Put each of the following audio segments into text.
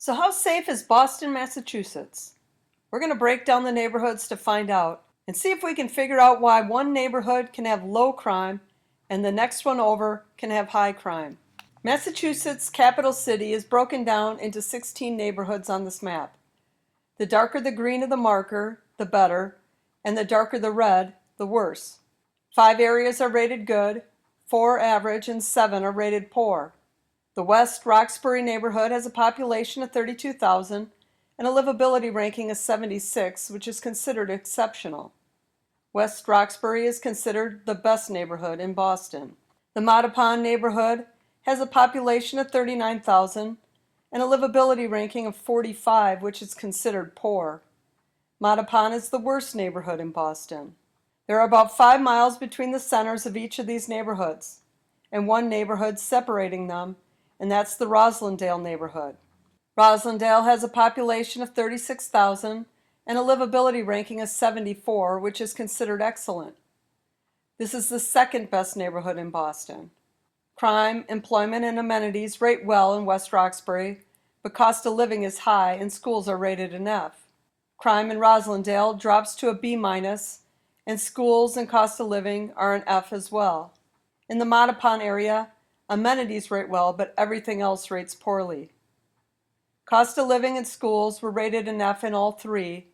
So how safe is Boston, Massachusetts? We're going to break down the neighborhoods to find out and see if we can figure out why one neighborhood can have low crime and the next one over can have high crime. Massachusetts' capital city is broken down into 16 neighborhoods on this map. The darker the green of the marker, the better, and the darker the red, the worse. 5 areas are rated good, 4 average, and 7 are rated poor. The West Roxbury neighborhood has a population of 32,000 and a livability ranking of 76, which is considered exceptional. West Roxbury is considered the best neighborhood in Boston. The Mattapan neighborhood has a population of 39,000 and a livability ranking of 45, which is considered poor. Mattapan is the worst neighborhood in Boston. There are about 5 miles between the centers of each of these neighborhoods, and one neighborhood separating them, and that's the Roslindale neighborhood. Roslindale has a population of 36,000 and a livability ranking of 74, which is considered excellent. This is the second best neighborhood in Boston. Crime, employment, and amenities rate well in West Roxbury, but cost of living is high and schools are rated an F. Crime in Roslindale drops to a B-, and schools and cost of living are an F as well. In the Mattapan area, amenities rate well, but everything else rates poorly. Cost of living and schools were rated an F in all 3,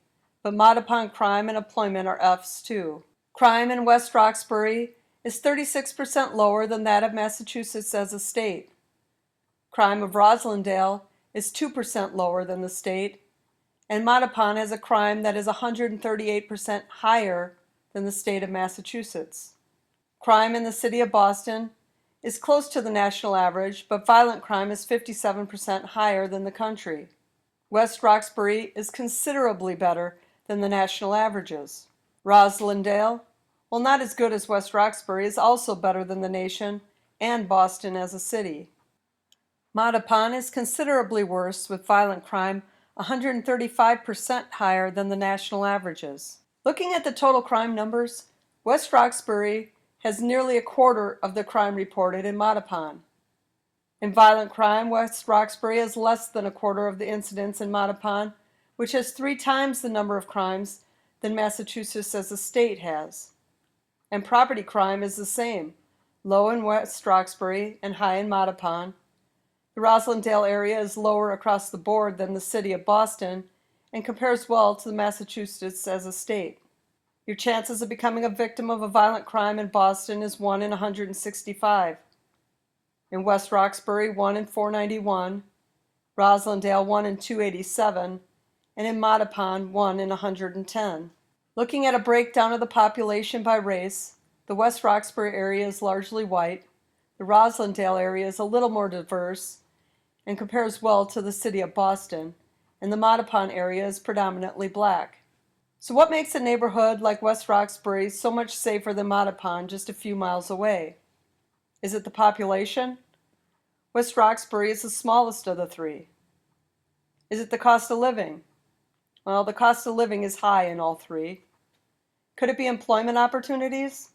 but Mattapan crime and employment are Fs too. Crime in West Roxbury is 36% lower than that of Massachusetts as a state. Crime of Roslindale is 2% lower than the state, and Mattapan has a crime that is 138% higher than the state of Massachusetts. Crime in the city of Boston is close to the national average, but violent crime is 57% higher than the country. West Roxbury is considerably better than the national averages. Roslindale, while not as good as West Roxbury, is also better than the nation and Boston as a city. Mattapan is considerably worse, with violent crime 135% higher than the national averages. Looking at the total crime numbers, West Roxbury has nearly a quarter of the crime reported in Mattapan. In violent crime, West Roxbury has less than a quarter of the incidents in Mattapan, which has 3 times the number of crimes than Massachusetts as a state has. And property crime is the same, low in West Roxbury and high in Mattapan. The Roslindale area is lower across the board than the city of Boston and compares well to Massachusetts as a state. Your chances of becoming a victim of a violent crime in Boston is 1 in 165. In West Roxbury, 1 in 491, Roslindale 1 in 287, and in Mattapan 1 in 110. Looking at a breakdown of the population by race, the West Roxbury area is largely white, the Roslindale area is a little more diverse and compares well to the city of Boston, and the Mattapan area is predominantly black. So what makes a neighborhood like West Roxbury so much safer than Mattapan just a few miles away? Is it the population? West Roxbury is the smallest of the 3. Is it the cost of living? Well, the cost of living is high in all 3. Could it be employment opportunities?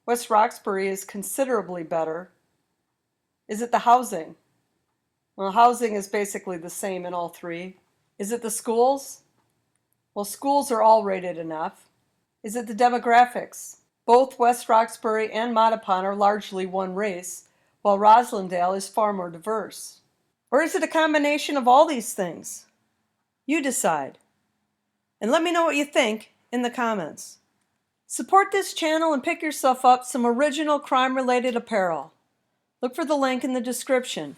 West Roxbury is considerably better. Is it the housing? Well, housing is basically the same in all 3. Is it the schools? Well, schools are all rated enough. Is it the demographics? Both West Roxbury and Mattapan are largely one race, while Roslindale is far more diverse. Or is it a combination of all these things? You decide. And let me know what you think in the comments. Support this channel and pick yourself up some original crime-related apparel. Look for the link in the description.